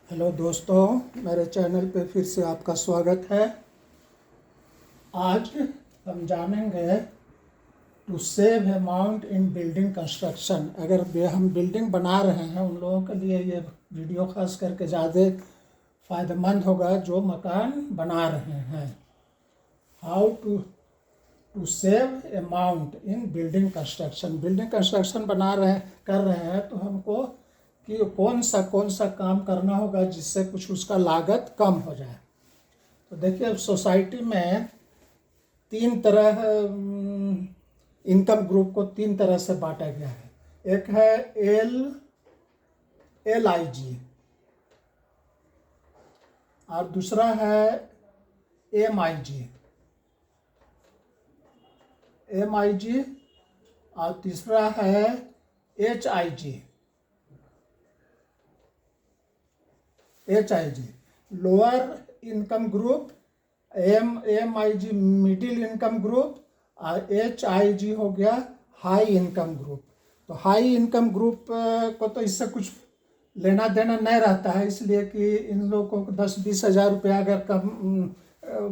Hello दोस्तों, मेरे channel पे फिर से आपका स्वागत है। आज हम जानेंगे to save amount in building construction. अगर हम बिल्डिंग बना रहे हैं उन लोगों के लिए ये वीडियो खास करके ज़्यादा फ़ायदेमंद होगा जो मकान बना रहे हैं। How to save amount in building construction. Building construction कर रहे हैं तो हमको कि कौन सा काम करना होगा जिससे कुछ उसका लागत कम हो जाए। तो देखिए, सोसाइटी में तीन तरह इनकम ग्रुप को तीन तरह से बांटा गया है। एक है LIG और दूसरा है MIG और तीसरा है HIG। Lower income group, MIG middle income group और HIG हो गया हाई इनकम ग्रुप। तो हाई इनकम ग्रुप को तो इससे कुछ लेना देना नहीं रहता है, इसलिए कि इन लोगों को 10-20 हज़ार रुपया अगर कम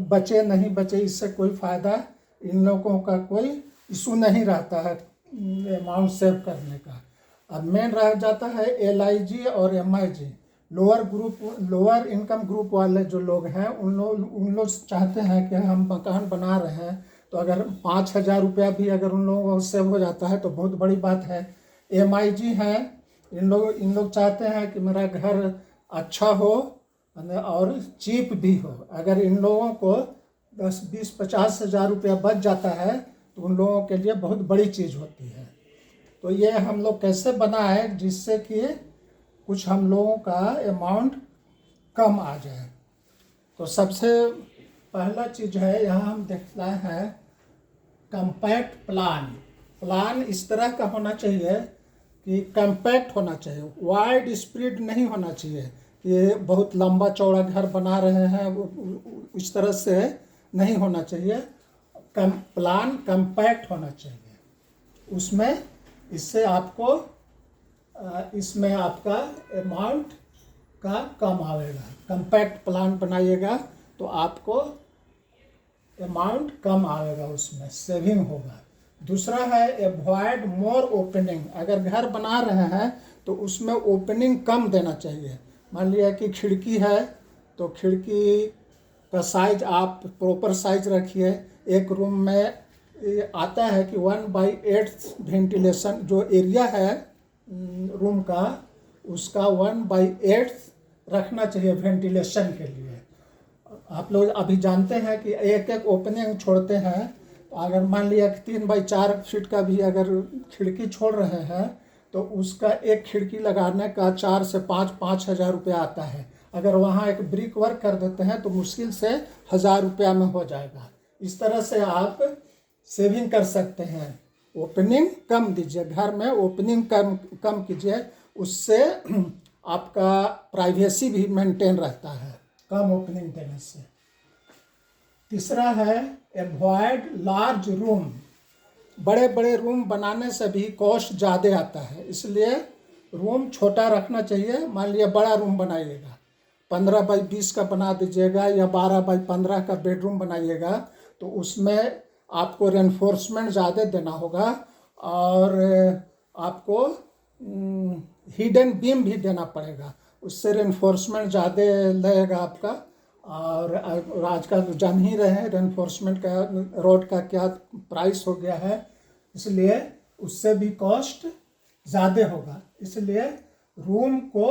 बचे नहीं बचे इससे कोई फ़ायदा, इन लोगों का कोई इशू नहीं रहता है अमाउंट सेव करने का। अब मेन रह जाता है LIG और MIG। लोअर इनकम ग्रुप वाले जो लोग हैं उन लोग चाहते हैं कि हम मकान बना रहे हैं तो अगर 5,000 रुपया भी अगर उन लोगों को सेव हो जाता है तो बहुत बड़ी बात है। MIG है, इन लोग चाहते हैं कि मेरा घर अच्छा हो और चीप भी हो। अगर इन लोगों को 10-20-50 हज़ार रुपया बच जाता है तो उन लोगों के लिए बहुत बड़ी चीज़ होती है। तो ये हम लोग कैसे बनाए जिससे कि कुछ हम लोगों का अमाउंट कम आ जाए। तो सबसे पहला चीज़ है, यहाँ हम देखना है कम्पैक्ट प्लान इस तरह का होना चाहिए कि कम्पैक्ट होना चाहिए, वाइड स्प्रेड नहीं होना चाहिए कि बहुत लंबा चौड़ा घर बना रहे हैं उस तरह से नहीं होना चाहिए। प्लान कम्पैक्ट होना चाहिए। इसमें आपका अमाउंट का कम आएगा। कम्पैक्ट प्लान बनाइएगा तो आपको अमाउंट कम आएगा, उसमें सेविंग होगा। दूसरा है अवॉइड मोर ओपनिंग। अगर घर बना रहे हैं तो उसमें ओपनिंग कम देना चाहिए। मान लिया कि खिड़की है तो खिड़की का साइज आप प्रॉपर साइज रखिए। एक रूम में आता है कि 1/8 वेंटिलेशन जो एरिया है रूम का, उसका 1/8 रखना चाहिए वेंटिलेशन के लिए। आप लोग अभी जानते हैं कि एक ओपनिंग छोड़ते हैं, तो अगर मान लिया कि 3/4 फीट का भी अगर खिड़की छोड़ रहे हैं तो उसका एक खिड़की लगाने का 4 से 5 हज़ार रुपया आता है। अगर वहाँ एक ब्रिक वर्क कर देते हैं तो मुश्किल से 1,000 रुपया में हो जाएगा। इस तरह से आप सेविंग कर सकते हैं। ओपनिंग कम दीजिए, घर में ओपनिंग कम कीजिए, उससे आपका प्राइवेसी भी मेंटेन रहता है कम ओपनिंग देने से। तीसरा है अवॉइड लार्ज रूम। बड़े बड़े रूम बनाने से भी कॉस्ट ज़्यादा आता है, इसलिए रूम छोटा रखना चाहिए। मान लिया बड़ा रूम बनाइएगा, 15x20 का बना दीजिएगा या 12x15 का बेडरूम बनाइएगा, तो उसमें आपको रेनफोर्समेंट ज़्यादा देना होगा और आपको हिडन बीम भी देना पड़ेगा, उससे रेनफोर्समेंट ज़्यादा लगेगा आपका। और आजकल जान ही रहे हैं रेनफोर्समेंट का रोड का क्या प्राइस हो गया है, इसलिए उससे भी कॉस्ट ज़्यादा होगा। इसलिए रूम को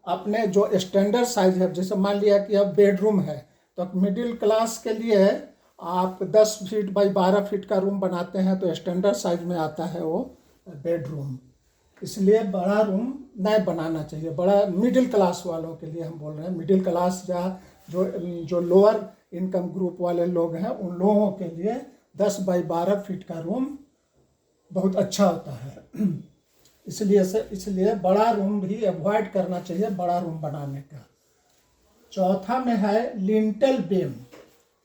अपने जो स्टैंडर्ड साइज है, जैसे मान लिया कि अब बेडरूम है तो मिडिल क्लास के लिए आप 10 फीट बाई 12 फीट का रूम बनाते हैं तो स्टैंडर्ड साइज में आता है वो बेडरूम। इसलिए बड़ा रूम नहीं बनाना चाहिए। बड़ा मिडिल क्लास वालों के लिए हम बोल रहे हैं, मिडिल क्लास या जो लोअर इनकम ग्रुप वाले लोग हैं उन लोगों के लिए 10x12 फीट का रूम बहुत अच्छा होता है। इसलिए बड़ा रूम भी अवॉइड करना चाहिए बड़ा रूम बनाने का। चौथा में है लिंटल बीम।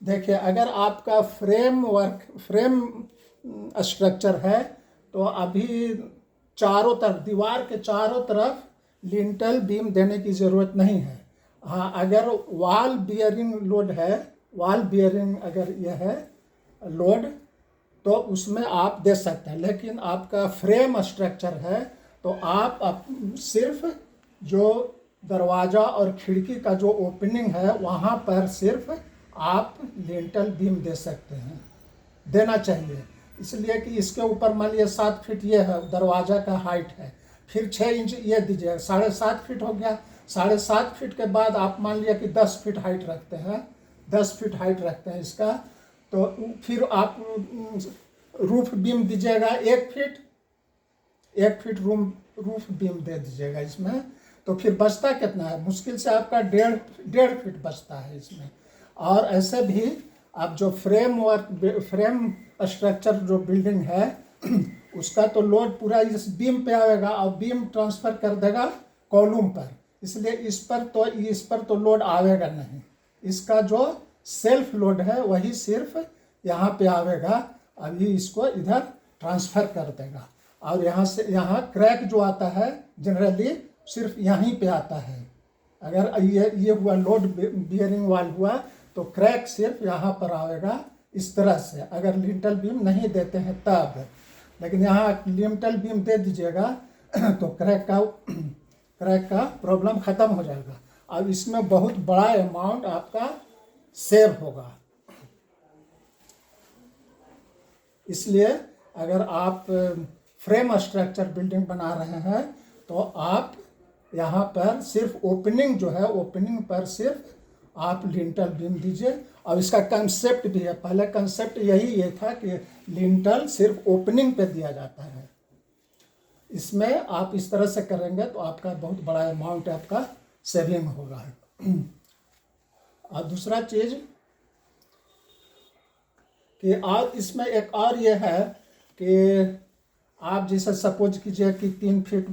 देखिए, अगर आपका फ्रेम स्ट्रक्चर है तो अभी चारों तरफ, दीवार के चारों तरफ लिंटल बीम देने की ज़रूरत नहीं है। हाँ, अगर वॉल बियरिंग लोड है, वॉल बियरिंग अगर यह है लोड, तो उसमें आप दे सकते हैं। लेकिन आपका फ्रेम स्ट्रक्चर है तो आप सिर्फ जो दरवाज़ा और खिड़की का जो ओपनिंग है वहाँ पर सिर्फ आप लिंटल बीम दे सकते हैं, देना चाहिए। इसलिए कि इसके ऊपर मान लीजिए 7 फीट ये है, दरवाज़ा का हाइट है, फिर 6 इंच ये दीजिए, 7.5 फीट हो गया। 7.5 फीट के बाद आप मान लिया कि 10 फीट हाइट रखते हैं, 10 फीट हाइट रखते हैं इसका, तो फिर आप रूफ बीम दीजिएगा 1 फीट, 1 फीट रूफ बीम दे दीजिएगा इसमें। तो फिर बचता कितना है? मुश्किल से आपका 1.5 फीट बचता है इसमें। और ऐसे भी आप जो फ्रेम स्ट्रक्चर जो बिल्डिंग है उसका तो लोड पूरा इस बीम पे आएगा और बीम ट्रांसफ़र कर देगा कॉलम पर, इसलिए इस पर तो लोड आवेगा नहीं। इसका जो सेल्फ लोड है वही सिर्फ यहाँ पे आवेगा, अभी इसको इधर ट्रांसफ़र कर देगा। और यहाँ से यहाँ क्रैक जो आता है जनरली सिर्फ यहीं पे आता है। अगर ये हुआ लोड बियरिंग वाल हुआ तो क्रैक सिर्फ यहाँ पर आएगा इस तरह से, अगर लिंटल बीम नहीं देते हैं तब। लेकिन यहाँ लिंटल बीम दे दीजिएगा तो क्रैक का प्रॉब्लम ख़त्म हो जाएगा और इसमें बहुत बड़ा अमाउंट आपका सेव होगा। इसलिए अगर आप फ्रेम स्ट्रक्चर बिल्डिंग बना रहे हैं तो आप यहाँ पर सिर्फ ओपनिंग जो है, ओपनिंग पर सिर्फ आप लिंटल बीम दीजिए। और इसका कंसेप्ट भी है, पहले कंसेप्ट ये था कि लिंटल सिर्फ ओपनिंग पे दिया जाता है। इसमें आप इस तरह से करेंगे तो आपका बहुत बड़ा अमाउंट आपका सेविंग होगा। और दूसरा चीज़ कि आप इसमें एक और ये है कि आप जैसे सपोज कीजिए कि 3 फीट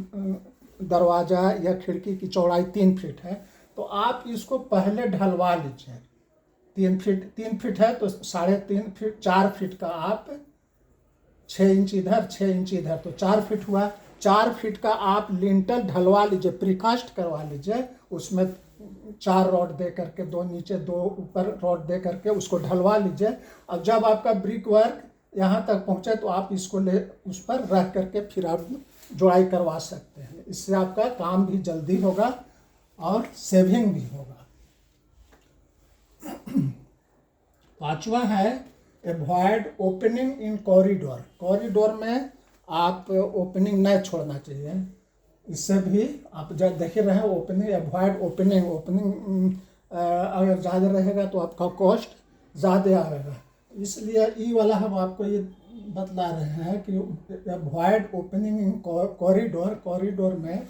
दरवाज़ा या खिड़की की चौड़ाई 3 फीट है, तो आप इसको पहले ढलवा लीजिए। 3 फीट है तो 3.5 फीट, 4 फीट का आप 6 इंच इधर 6 इंच इधर, तो 4 फीट हुआ। 4 फीट का आप लिंटल ढलवा लीजिए, प्रीकास्ट करवा लीजिए। उसमें 4 रॉड दे करके, 2 नीचे 2 ऊपर रॉड दे करके उसको ढलवा लीजिए। अब जब आपका ब्रिक वर्क यहाँ तक पहुँचे तो आप इसको उस पर रख करके फिर आप जोड़ाई करवा सकते हैं। इससे आपका काम भी जल्दी होगा और सेविंग भी होगा। 5वां है avoid opening in corridor. Corridor में आप ओपनिंग नहीं छोड़ना चाहिए। इससे भी आप जब देख रहे हैं ओपनिंग, अवॉइड ओपनिंग अगर ज़्यादा रहेगा तो आपका कॉस्ट ज़्यादा आएगा। इसलिए ई वाला हम आपको ये बतला रहे हैं कि avoid opening in corridor. Corridor में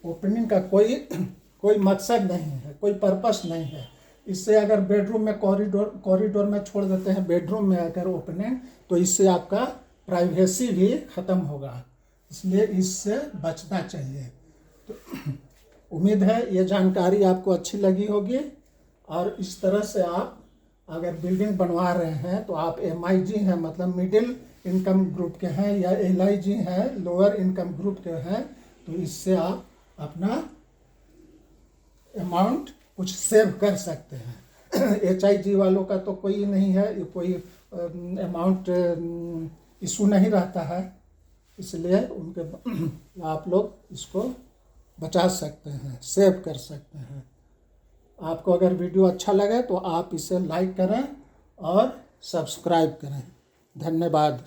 ओपनिंग का कोई मकसद नहीं है, कोई पर्पस नहीं है। इससे अगर बेडरूम में कॉरिडोर में छोड़ देते हैं, बेडरूम में अगर ओपनिंग, तो इससे आपका प्राइवेसी भी ख़त्म होगा। इसलिए इससे बचना चाहिए। तो उम्मीद है ये जानकारी आपको अच्छी लगी होगी। और इस तरह से आप अगर बिल्डिंग बनवा रहे हैं तो आप MIG हैं, मतलब मिडिल इनकम ग्रुप के हैं, या LIG हैं, लोअर इनकम ग्रुप के हैं, तो इससे आप अपना अमाउंट कुछ सेव कर सकते हैं। HIG वालों का तो कोई नहीं है, कोई अमाउंट इशू नहीं रहता है, इसलिए उनके आप लोग इसको बचा सकते हैं, सेव कर सकते हैं। आपको अगर वीडियो अच्छा लगे तो आप इसे लाइक करें और सब्सक्राइब करें। धन्यवाद।